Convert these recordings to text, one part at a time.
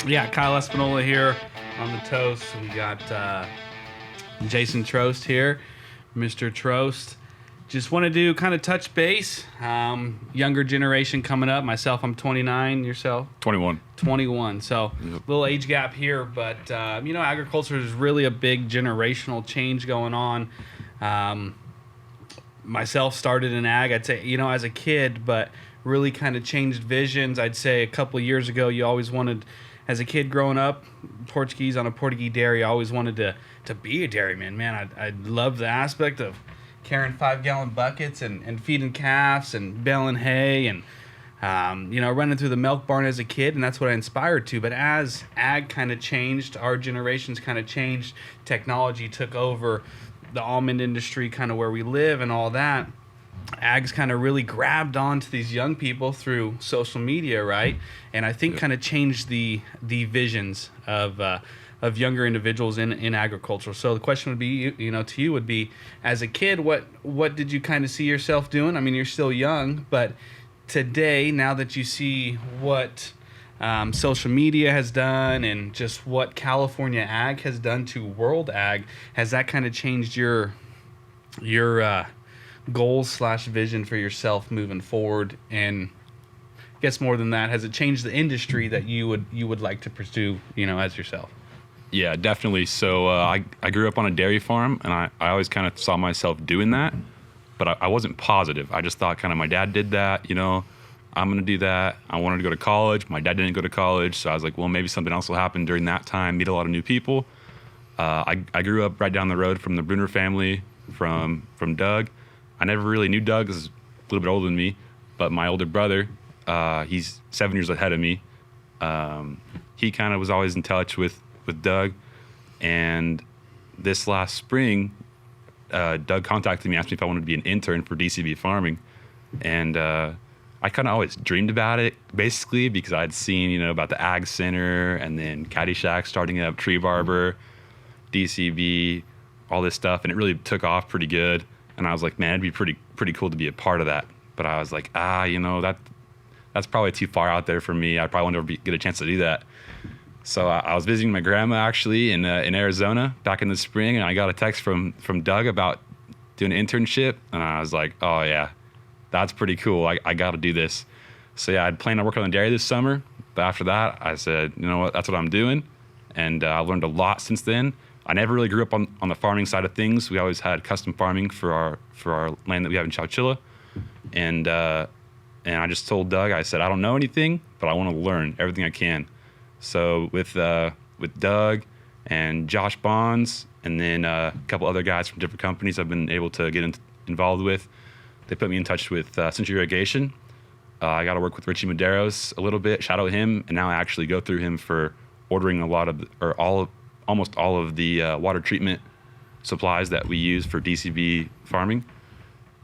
Yeah, Kyle Espinola here on the toast. We got Jason Troost here, Mr. Troost. Just want to do kind of touch base. Younger generation coming up. Myself, I'm 29. Yourself? 21. 21. So little age gap here, but agriculture is really a big generational change going on. Myself started in ag, I'd say, as a kid, but really kind of changed visions. I'd say a couple of years ago, you always wanted, as a kid growing up, Portuguese on a Portuguese dairy, I always wanted to be a dairyman. Man, I love the aspect of carrying 5-gallon buckets and feeding calves and baling hay and, running through the milk barn as a kid, and that's what I inspired to. But as ag kind of changed, our generations kind of changed, technology took over the almond industry, kind of where we live and all that. Ag's kind of really grabbed onto these young people through social media, right? And I think kind of changed the visions of younger individuals in agriculture. So the question would be, to you would be, as a kid, what did you kind of see yourself doing? I mean, you're still young, but today, now that you see what social media has done and just what California ag has done to world ag, has that kind of changed your goals / vision for yourself moving forward? And I guess more than that, has it changed the industry that you would like to pursue, as yourself? Yeah, definitely. So I grew up on a dairy farm, and I always kind of saw myself doing that, but I wasn't positive. I just thought kind of my dad did that, I'm going to do that. I wanted to go to college. My dad didn't go to college, so I was like, well, maybe something else will happen during that time, meet a lot of new people. I grew up right down the road from the Bruner family, from Doug. I never really knew Doug, 'cause he's a little bit older than me, but my older brother, he's 7 years ahead of me. He kind of was always in touch with Doug, and this last spring, Doug contacted me, asked me if I wanted to be an intern for DCB farming, and I kind of always dreamed about it, basically, because I'd seen, about the Ag Center and then Caddyshack starting up, Tree Barber, DCB, all this stuff, and it really took off pretty good. And I was like, man, it'd be pretty cool to be a part of that. But I was like, that's probably too far out there for me. I probably won't ever get a chance to do that. So I was visiting my grandma actually in Arizona back in the spring, and I got a text from Doug about doing an internship, and I was like, oh yeah, that's pretty cool. I got to do this. So yeah, I'd planned on working on the dairy this summer, but after that, I said, you know what, that's what I'm doing, and I learned a lot since then. I never really grew up on the farming side of things. We always had custom farming for our land that we have in Chowchilla, and I just told Doug, I said, I don't know anything, but I want to learn everything I can. So with Doug and Josh Bonds, and then a couple other guys from different companies I've been able to get involved with, they put me in touch with Century Irrigation. I got to work with Richie Maderos a little bit, shadow him, and now I actually go through him for ordering almost all of the water treatment supplies that we use for DCB farming.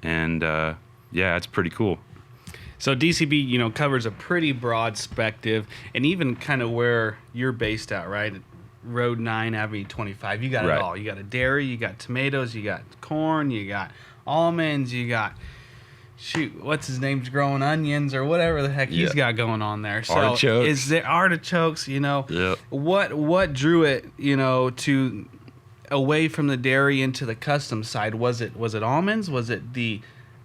And yeah, it's pretty cool. So DCB, covers a pretty broad spectrum, and even kind of where you're based out, right? Road 9, Avenue 25. You got it all. You got a dairy, you got tomatoes, you got corn, you got almonds, you got, what's his name's growing, onions or whatever the heck he's got going on there. So artichokes. Is there artichokes, Yep. What drew it, to away from the dairy into the custom side? Was it almonds? Was it the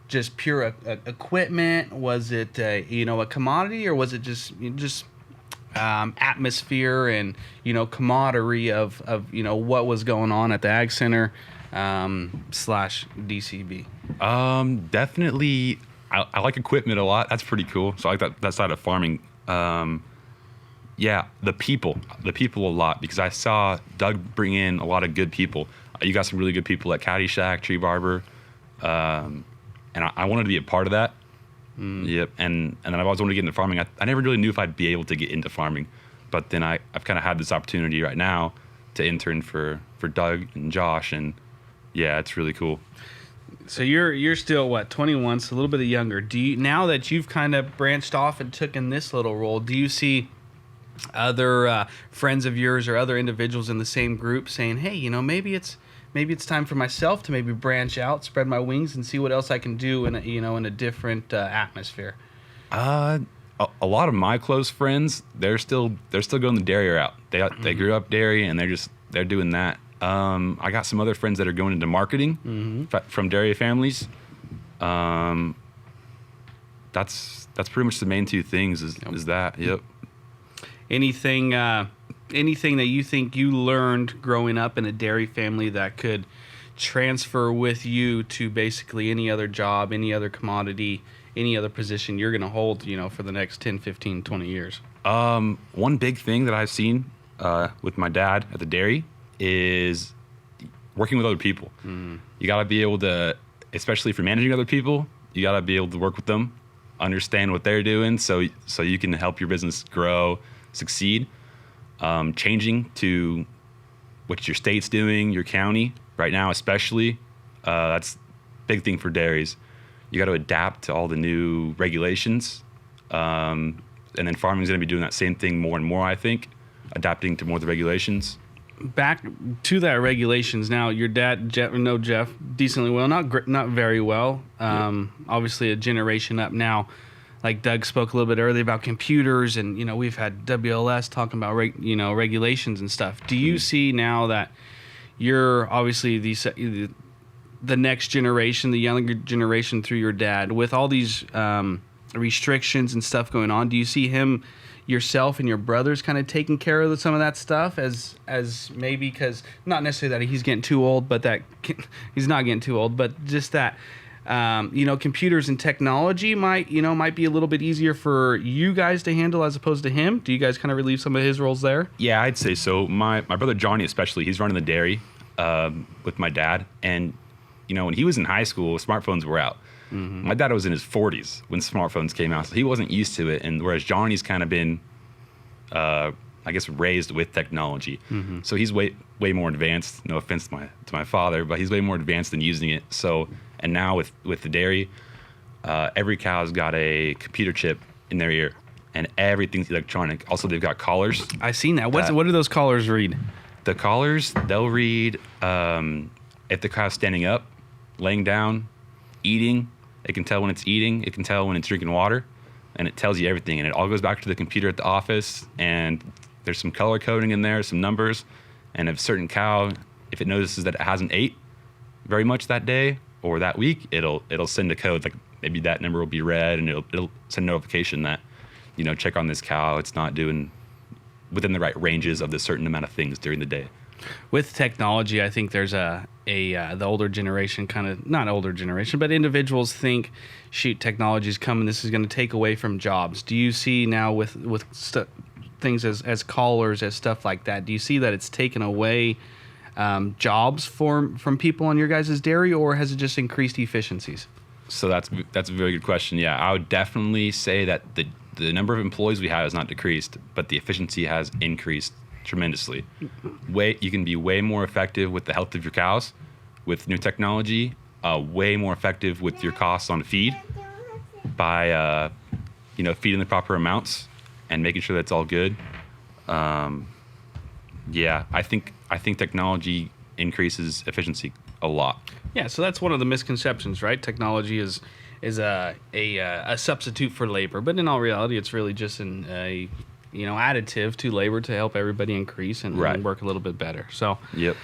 just pure equipment? Was it a commodity, or was it just atmosphere and camaraderie of what was going on at the Ag Center / DCB? Definitely, I like equipment a lot. That's pretty cool. So I like that side of farming. Yeah, the people a lot, because I saw Doug bring in a lot of good people. You got some really good people at Caddyshack, Tree Barber, and I wanted to be a part of that. Yep, and then I've always wanted to get into farming. I never really knew if I'd be able to get into farming, but then I've kind of had this opportunity right now to intern for Doug and Josh, and yeah, it's really cool. So you're still 21, so a little bit younger. Do you, now that you've kind of branched off and took in this little role, do you see other friends of yours or other individuals in the same group saying, hey, maybe it's time for myself to maybe branch out, spread my wings, and see what else I can do in a different atmosphere? a lot of my close friends, they're still going the dairy route. They grew up dairy, and they're doing that. I got some other friends that are going into marketing from dairy families. That's pretty much the main two things. Is that? Yep. Anything that you think you learned growing up in a dairy family that could transfer with you to basically any other job, any other commodity, any other position you're going to hold, for the next 10, 15, 20 years? One big thing that I've seen with my dad at the dairy is working with other people. You got to be able to, especially if you're managing other people, you got to be able to work with them, understand what they're doing, so you can help your business grow, succeed. Changing to what your state's doing, your county right now especially, that's a big thing for dairies. You got to adapt to all the new regulations, and then farming's going to be doing that same thing more and more, I think, adapting to more of the regulations. Back to that regulations now, your dad, Jeff, decently well, not very well. Obviously a generation up now. Like Doug spoke a little bit earlier about computers, and we've had WLS talking about regulations and stuff. Do you see now that you're obviously the next generation, the younger generation through your dad, with all these restrictions and stuff going on? Do you see yourself and your brothers kind of taking care of some of that stuff as maybe, because not necessarily that he's getting too old, but that he's not getting too old, but just that computers and technology might be a little bit easier for you guys to handle as opposed to him? Do you guys kind of relieve some of his roles there? Yeah, I'd say so. My brother Johnny especially, he's running the dairy with my dad, and when he was in high school, smartphones were out. My dad was in his 40s when smartphones came out, so he wasn't used to it. And whereas Johnny's kind of been, I guess, raised with technology, so he's way more advanced. No offense to my father, but he's way more advanced in using it. So, and now with the dairy, every cow's got a computer chip in their ear, and everything's electronic. Also, they've got collars. I've seen that. What do those collars read? The collars, they'll read if the cow's standing up, laying down, eating. It can tell when it's eating. It can tell when it's drinking water, and it tells you everything. And it all goes back to the computer at the office, and there's some color coding in there, some numbers. And if a certain cow, if it notices that it hasn't ate very much that day or that week, it'll send a code. Like maybe that number will be red, and it'll send a notification that, check on this cow. It's not doing within the right ranges of the certain amount of things during the day. With technology, I think there's the older generation, not older generation, but individuals think, shoot, technology's coming, this is going to take away from jobs. Do you see now with things as callers, as stuff like that, do you see that it's taken away jobs from people on your guys' dairy, or has it just increased efficiencies? So that's a very good question. Yeah, I would definitely say that the number of employees we have has not decreased, but the efficiency has increased tremendously. You can be way more effective with the health of your cows with new technology, way more effective with your costs on feed by feeding the proper amounts and making sure that's all good. Yeah, I think technology increases efficiency a lot. Yeah, so that's one of the misconceptions, right? Technology is a substitute for labor, but in all reality, it's really just a additive to labor to help everybody increase and work a little bit better. So, yep.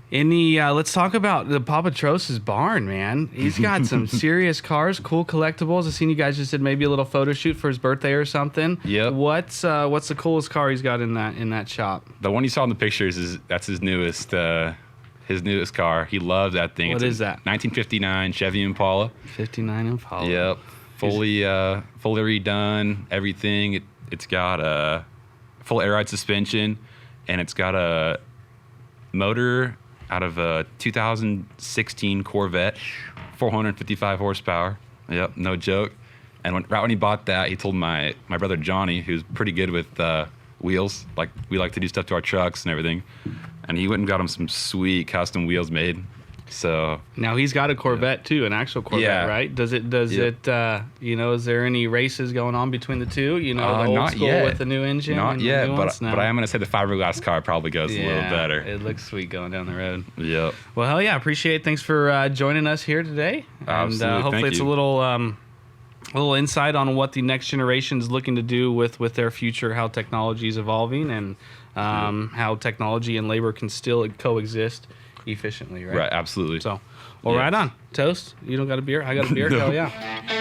Let's talk about the Papa Troost's barn, man. He's got some serious cars, cool collectibles. I've seen you guys just did maybe a little photo shoot for his birthday or something. Yep. What's the coolest car he's got in that shop? The one you saw in the pictures that's his newest car. He loves that thing. What is that? 1959 Chevy Impala. 59 Impala. Yep. Fully redone. Everything. It's got a full air ride suspension, and it's got a motor out of a 2016 Corvette, 455 horsepower. Yep, no joke. And right when he bought that, he told my brother Johnny, who's pretty good with wheels, like we like to do stuff to our trucks and everything, and he went and got him some sweet custom wheels made. So now he's got a Corvette too, an actual Corvette, right? Does it? Is there any races going on between the two? The old school yet. With the new engine. Not yet, but I am gonna say the fiberglass car probably goes a little better. It looks sweet going down the road. Yep. Well, hell yeah, appreciate it. Thanks for joining us here today. Absolutely. And hopefully it's a little a little insight on what the next generation is looking to do with their future, how technology is evolving, and how technology and labor can still coexist efficiently, right? Right, absolutely. So, well, right on. Toast. You don't got a beer? I got a beer? No. Hell yeah.